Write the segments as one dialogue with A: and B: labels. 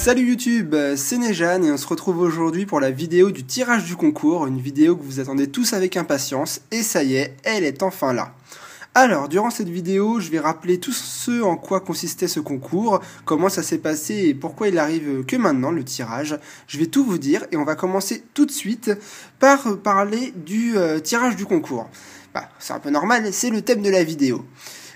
A: Salut YouTube, c'est Nejan et on se retrouve aujourd'hui pour la vidéo du tirage du concours, une vidéo que vous attendez tous avec impatience, et ça y est, elle est enfin là. Alors, durant cette vidéo, je vais rappeler tout ce en quoi consistait ce concours, comment ça s'est passé et pourquoi il arrive que maintenant, le tirage. Je vais tout vous dire et on va commencer tout de suite par parler du tirage du concours. C'est un peu normal, c'est le thème de la vidéo.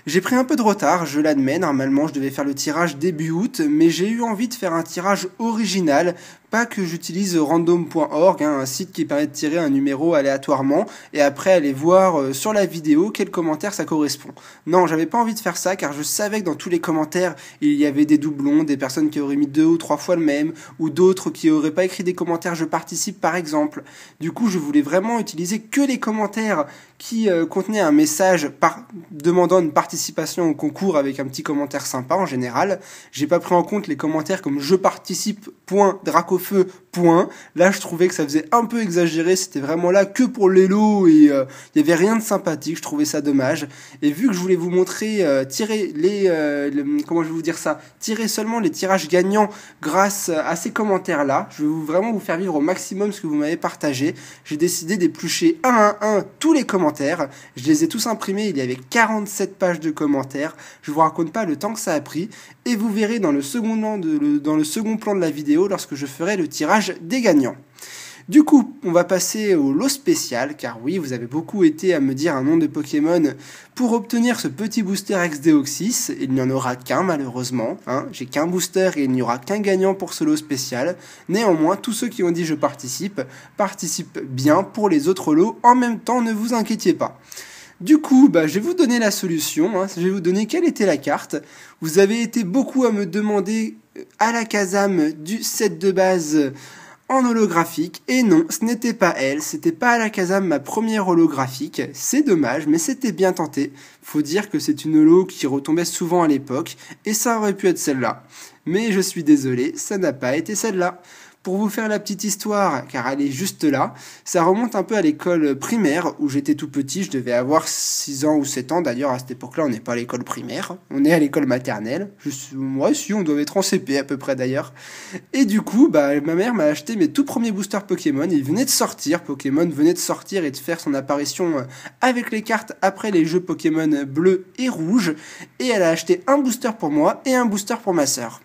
A: J'ai pris un peu de retard, je l'admets, normalement je devais faire le tirage début août, mais j'ai eu envie de faire un tirage original, pas que j'utilise random.org, un site qui permet de tirer un numéro aléatoirement, et après aller voir sur la vidéo quel commentaire ça correspond. Non, j'avais pas envie de faire ça, car je savais que dans tous les commentaires, il y avait des doublons, des personnes qui auraient mis 2 ou 3 fois le même, ou d'autres qui auraient pas écrit des commentaires « je participe » par exemple. Du coup, je voulais vraiment utiliser que les commentaires qui contenaient un message demandant une participation au concours avec un petit commentaire sympa en général. J'ai pas pris en compte les commentaires comme je participe, Dracofeu, Là, je trouvais que ça faisait un peu exagéré, c'était vraiment là que pour l'élo et il y avait rien de sympathique, je trouvais ça dommage. Et vu que je voulais vous montrer tirer tirer seulement les tirages gagnants grâce à ces commentaires-là, je vais vraiment vous faire vivre au maximum ce que vous m'avez partagé. J'ai décidé d'éplucher un à un tous les commentaires. Je les ai tous imprimés, il y avait 47 pages de commentaires. Je vous raconte pas le temps que ça a pris et vous verrez dans le second plan de la vidéo lorsque je ferai le tirage des gagnants. Du coup, on va passer au lot spécial, car oui, vous avez beaucoup été à me dire un nom de Pokémon pour obtenir ce petit booster Ex-Deoxys. Il n'y en aura qu'un malheureusement, j'ai qu'un booster et il n'y aura qu'un gagnant pour ce lot spécial. Néanmoins, tous ceux qui ont dit je participe, participent bien pour les autres lots en même temps, ne vous inquiétez pas. Du coup, je vais vous donner la solution, je vais vous donner quelle était la carte. Vous avez été beaucoup à me demander Alakazam du set de base en holographique, et non, ce n'était pas elle, c'était pas Alakazam ma première holographique, c'est dommage, mais c'était bien tenté. Faut dire que c'est une holo qui retombait souvent à l'époque, et ça aurait pu être celle-là. Mais je suis désolé, ça n'a pas été celle-là. Pour vous faire la petite histoire, car elle est juste là, ça remonte un peu à l'école primaire où j'étais tout petit, je devais avoir 6 ans ou 7 ans, d'ailleurs à cette époque-là on n'est pas à l'école primaire, on est à l'école maternelle, moi si on doit être en CP à peu près d'ailleurs, et du coup ma mère m'a acheté mes tout premiers boosters Pokémon, ils venaient de sortir, Pokémon venait de sortir et de faire son apparition avec les cartes après les jeux Pokémon bleu et rouge, et elle a acheté un booster pour moi et un booster pour ma sœur.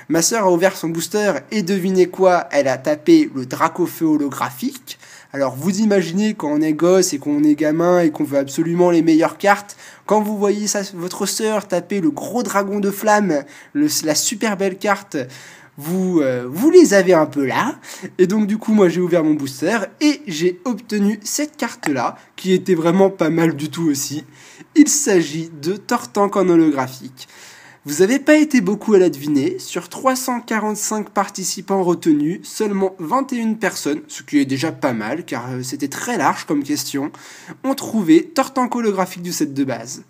A: Ma sœur a ouvert son booster et devinez quoi, elle a tapé le Dracofeu holographique. Alors vous imaginez quand on est gosse et qu'on est gamin et qu'on veut absolument les meilleures cartes, quand vous voyez ça, votre sœur taper le gros dragon de flamme, la super belle carte, vous les avez un peu là. Et donc du coup moi j'ai ouvert mon booster et j'ai obtenu cette carte là qui était vraiment pas mal du tout aussi. Il s'agit de Tortank en holographique. Vous n'avez pas été beaucoup à la deviner, sur 345 participants retenus, seulement 21 personnes, ce qui est déjà pas mal car c'était très large comme question, ont trouvé Tortank holographique du set de base.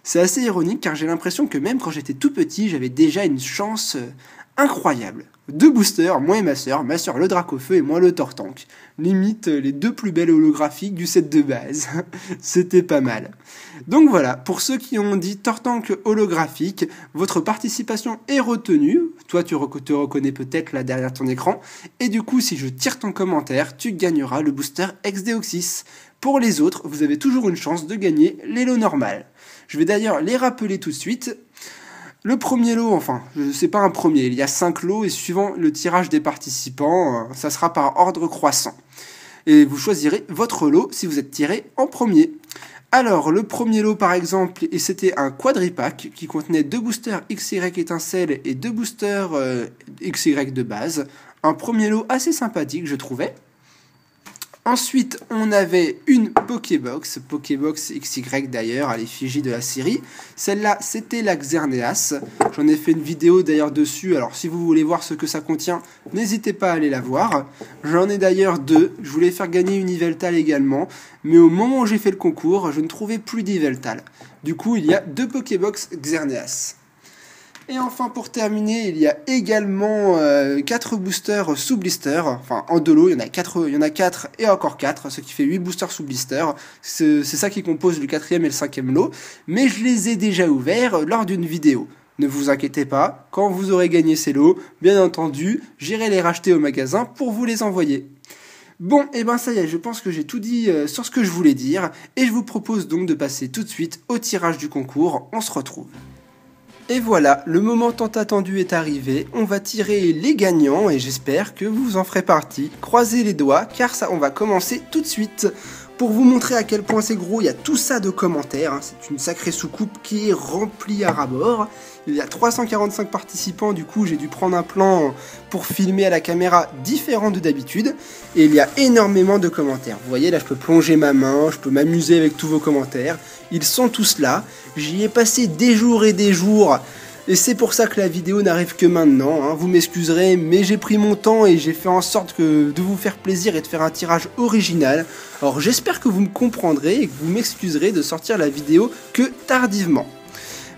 A: C'est assez ironique car j'ai l'impression que même quand j'étais tout petit, j'avais déjà une chance incroyable. 2 boosters, moi et ma sœur le Dracofeu et moi le Tortank. Limite les 2 plus belles holographiques du set de base. C'était pas mal. Donc voilà, pour ceux qui ont dit Tortank holographique, votre participation est retenue. Toi tu te reconnais peut-être là derrière ton écran. Et du coup, si je tire ton commentaire, tu gagneras le booster Ex-Deoxys. Pour les autres, vous avez toujours une chance de gagner les lots normales. Je vais d'ailleurs les rappeler tout de suite. Le premier lot, c'est pas un premier, il y a 5 lots et suivant le tirage des participants, ça sera par ordre croissant. Et vous choisirez votre lot si vous êtes tiré en premier. Alors, le premier lot par exemple, et c'était un quadripack qui contenait 2 boosters XY étincelle et 2 boosters XY de base. Un premier lot assez sympathique, je trouvais. Ensuite, on avait une Pokébox XY d'ailleurs, à l'effigie de la série. Celle-là, c'était la Xerneas. J'en ai fait une vidéo d'ailleurs dessus, alors si vous voulez voir ce que ça contient, n'hésitez pas à aller la voir. J'en ai d'ailleurs 2, je voulais faire gagner une Yveltal également, mais au moment où j'ai fait le concours, je ne trouvais plus d'Yveltal. Du coup, il y a 2 Pokébox Xerneas. Et enfin, pour terminer, il y a également 4 boosters sous blister. Enfin, en 2 lots, il y en a 4 et encore 4, ce qui fait 8 boosters sous blister. C'est ça qui compose le 4e et le 5e lot. Mais je les ai déjà ouverts lors d'une vidéo. Ne vous inquiétez pas, quand vous aurez gagné ces lots, bien entendu, j'irai les racheter au magasin pour vous les envoyer. Bon, et ben ça y est, je pense que j'ai tout dit sur ce que je voulais dire, et je vous propose donc de passer tout de suite au tirage du concours. On se retrouve. Et voilà, le moment tant attendu est arrivé, on va tirer les gagnants et j'espère que vous en ferez partie. Croisez les doigts car ça on va commencer tout de suite. Pour vous montrer à quel point c'est gros, il y a tout ça de commentaires, c'est une sacrée soucoupe qui est remplie à ras-bord. Il y a 345 participants, du coup j'ai dû prendre un plan pour filmer à la caméra différent de d'habitude. Et il y a énormément de commentaires. Vous voyez là je peux plonger ma main, je peux m'amuser avec tous vos commentaires. Ils sont tous là, j'y ai passé des jours et des jours. Et c'est pour ça que la vidéo n'arrive que maintenant, hein. Vous m'excuserez, mais j'ai pris mon temps et j'ai fait en sorte de vous faire plaisir et de faire un tirage original. Alors j'espère que vous me comprendrez et que vous m'excuserez de sortir la vidéo que tardivement.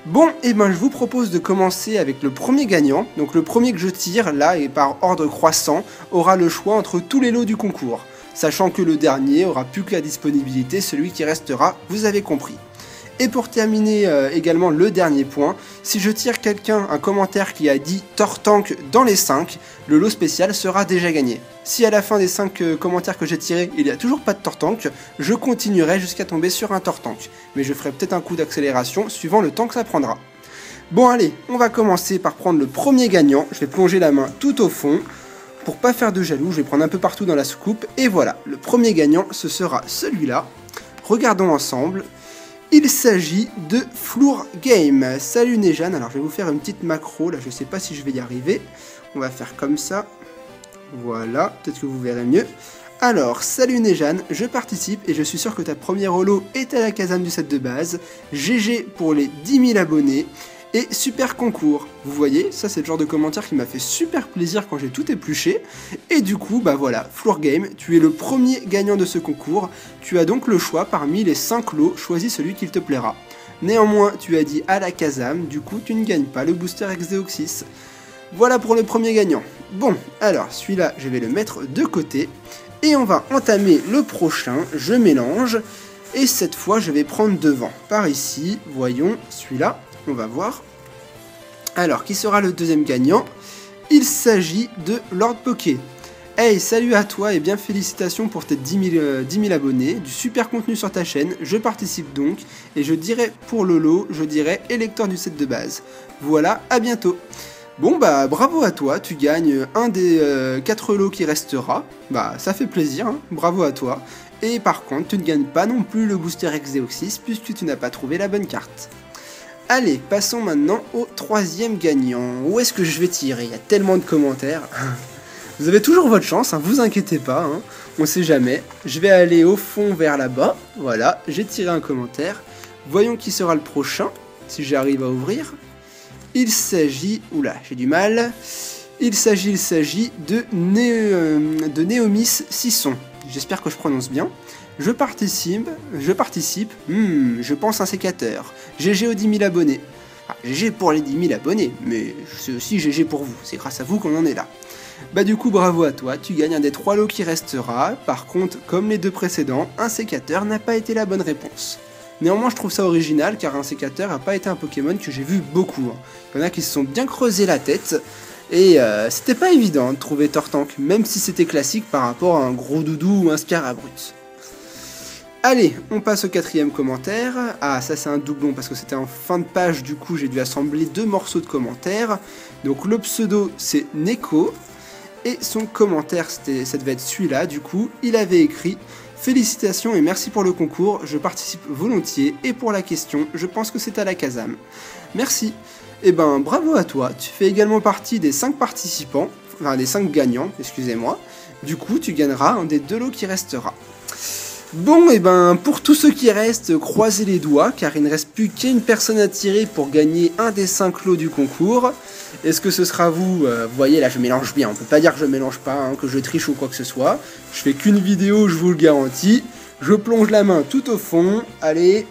A: Bon, et ben je vous propose de commencer avec le premier gagnant. Donc le premier que je tire, là, et par ordre croissant, aura le choix entre tous les lots du concours. Sachant que le dernier aura plus que la disponibilité, celui qui restera, vous avez compris. Et pour terminer également le dernier point, si je tire quelqu'un, un commentaire qui a dit Tortank dans les 5, le lot spécial sera déjà gagné. Si à la fin des 5 commentaires que j'ai tirés, il n'y a toujours pas de Tortank, je continuerai jusqu'à tomber sur un Tortank. Mais je ferai peut-être un coup d'accélération suivant le temps que ça prendra. Bon allez, on va commencer par prendre le premier gagnant. Je vais plonger la main tout au fond. Pour pas faire de jaloux, je vais prendre un peu partout dans la soucoupe. Et voilà, le premier gagnant, ce sera celui-là. Regardons ensemble. Il s'agit de Floor Game. Salut Nejane, alors je vais vous faire une petite macro, là je sais pas si je vais y arriver. On va faire comme ça. Voilà, peut-être que vous verrez mieux. Alors, salut Nejane, je participe et je suis sûr que ta première holo est à la caserne du set de base. GG pour les 10 000 abonnés. Et super concours, vous voyez, ça c'est le genre de commentaire qui m'a fait super plaisir quand j'ai tout épluché. Et du coup, bah voilà, Floor Game, tu es le premier gagnant de ce concours. Tu as donc le choix parmi les 5 lots, choisis celui qui te plaira. Néanmoins, tu as dit à la Kazam, du coup tu ne gagnes pas le booster Exdeoxys. Voilà pour le premier gagnant. Bon, alors celui-là, je vais le mettre de côté. Et on va entamer le prochain, je mélange. Et cette fois, je vais prendre devant. Par ici, voyons, celui-là. On va voir. Alors, qui sera le deuxième gagnant? Il s'agit de Lord Poké. Hey, salut à toi et bien félicitations pour tes 10 000 abonnés. Du super contenu sur ta chaîne. Je participe donc. Et je dirais pour le lot, je dirais électeur du set de base. Voilà, à bientôt. Bon bah bravo à toi, tu gagnes un des 4 lots qui restera. Bah ça fait plaisir, hein. Bravo à toi. Et par contre, tu ne gagnes pas non plus le booster Exdeoxys puisque tu n'as pas trouvé la bonne carte. Allez, passons maintenant au troisième gagnant. Où est-ce que je vais tirer? Il y a tellement de commentaires. Vous avez toujours votre chance, hein, vous inquiétez pas, hein, on sait jamais. Je vais aller au fond vers là-bas. Voilà, j'ai tiré un commentaire. Voyons qui sera le prochain, si j'arrive à ouvrir. Il s'agit... Oula, j'ai du mal. Il s'agit de Néomis Sisson. J'espère que je prononce bien. Je participe, je pense un sécateur. GG aux 10 000 abonnés. Ah, GG pour les 10 000 abonnés, mais c'est aussi GG pour vous, c'est grâce à vous qu'on en est là. Bah du coup bravo à toi, tu gagnes un des 3 lots qui restera. Par contre, comme les 2 précédents, un sécateur n'a pas été la bonne réponse. Néanmoins je trouve ça original car un sécateur n'a pas été un Pokémon que j'ai vu beaucoup. Hein. Il y en a qui se sont bien creusé la tête. Et c'était pas évident de trouver Tortank, même si c'était classique par rapport à un gros doudou ou un Scarabrut. Allez, on passe au 4e commentaire. Ah, ça c'est un doublon parce que c'était en fin de page, du coup j'ai dû assembler 2 morceaux de commentaires. Donc le pseudo c'est Neko, et son commentaire ça devait être celui-là, du coup il avait écrit « Félicitations et merci pour le concours, je participe volontiers, et pour la question, je pense que c'est à la Kazam. Merci. Eh ben bravo à toi, tu fais également partie des 5 participants, enfin des 5 gagnants, excusez-moi. Du coup tu gagneras un des 2 lots qui restera. Bon, et ben pour tous ceux qui restent, croisez les doigts, car il ne reste plus qu'une personne à tirer pour gagner un des 5 lots du concours. Est-ce que ce sera vous? Vous voyez, là je mélange bien, on peut pas dire que je mélange pas, hein, que je triche ou quoi que ce soit. Je fais qu'une vidéo, je vous le garantis. Je plonge la main tout au fond, allez.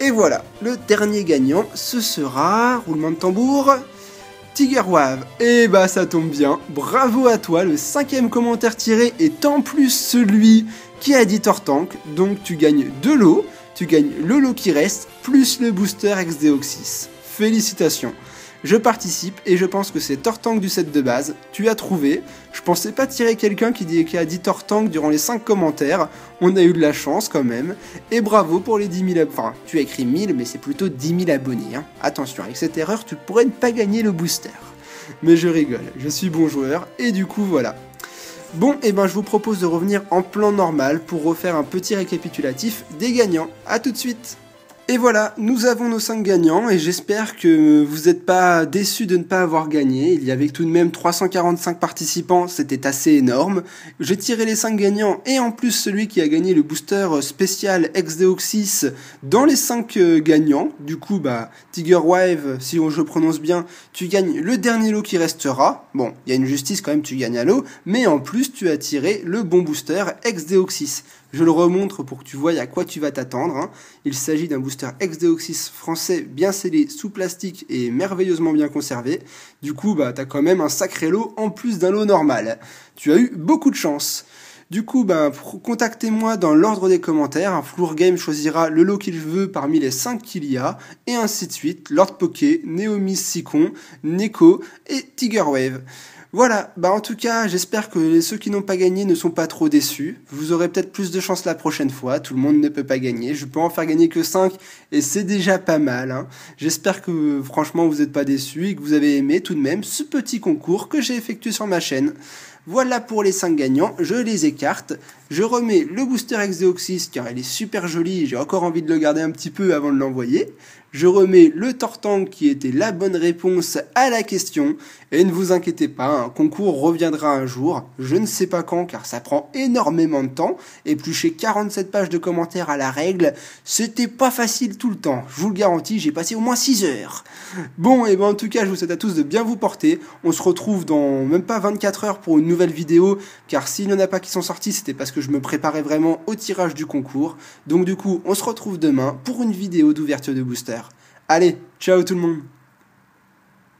A: Et voilà, le dernier gagnant, ce sera, roulement de tambour, Tigerwave. Et bah ça tombe bien, bravo à toi, le 5e commentaire tiré est en plus celui qui a dit Tortank, donc tu gagnes 2 lots, tu gagnes le lot qui reste, plus le booster Exdeoxys. Félicitations. Je participe et je pense que c'est Tortank du set de base. Tu as trouvé. Je pensais pas tirer quelqu'un qui a dit Tortank durant les 5 commentaires. On a eu de la chance quand même. Et bravo pour les 10 000 abonnés. Enfin, tu as écrit 1000, mais c'est plutôt 10 000 abonnés. Hein. Attention, avec cette erreur, tu pourrais ne pas gagner le booster. Mais je rigole, je suis bon joueur et du coup voilà. Bon, et ben je vous propose de revenir en plan normal pour refaire un petit récapitulatif des gagnants. A tout de suite. Et voilà, nous avons nos 5 gagnants et j'espère que vous n'êtes pas déçus de ne pas avoir gagné. Il y avait tout de même 345 participants, c'était assez énorme. J'ai tiré les 5 gagnants et en plus celui qui a gagné le booster spécial Ex-Deoxys dans les 5 gagnants. Du coup, Tiger Wave, si je prononce bien, tu gagnes le dernier lot qui restera. Bon, il y a une justice quand même, tu gagnes un lot, mais en plus tu as tiré le bon booster Ex-Deoxys. Je le remontre pour que tu vois à quoi tu vas t'attendre. Hein. Il s'agit d'un booster Ex-Deoxys français bien scellé sous plastique et merveilleusement bien conservé. Du coup, t'as quand même un sacré lot en plus d'un lot normal. Tu as eu beaucoup de chance. Du coup, contactez-moi dans l'ordre des commentaires. Floor Game choisira le lot qu'il veut parmi les 5 qu'il y a, et ainsi de suite. Lord Poké, Neomis Sicon, Neko et Tiger Wave. Voilà, en tout cas, j'espère que ceux qui n'ont pas gagné ne sont pas trop déçus. Vous aurez peut-être plus de chance la prochaine fois, tout le monde ne peut pas gagner. Je peux en faire gagner que 5 et c'est déjà pas mal. Hein. J'espère que franchement vous n'êtes pas déçus et que vous avez aimé tout de même ce petit concours que j'ai effectué sur ma chaîne. Voilà pour les 5 gagnants, je les écarte. Je remets le booster Ex-Deoxys car il est super joli, j'ai encore envie de le garder un petit peu avant de l'envoyer. Je remets le Tortank qui était la bonne réponse à la question. Et ne vous inquiétez pas, un concours reviendra un jour. Je ne sais pas quand car ça prend énormément de temps. Éplucher 47 pages de commentaires à la règle, c'était pas facile tout le temps. Je vous le garantis, j'ai passé au moins 6 heures. Bon, et en tout cas, je vous souhaite à tous de bien vous porter. On se retrouve dans même pas 24 heures pour une nouvelle vidéo. Car s'il n'y en a pas qui sont sortis, c'était parce que je me préparais vraiment au tirage du concours. Donc du coup, on se retrouve demain pour une vidéo d'ouverture de booster. Allez, ciao tout le monde!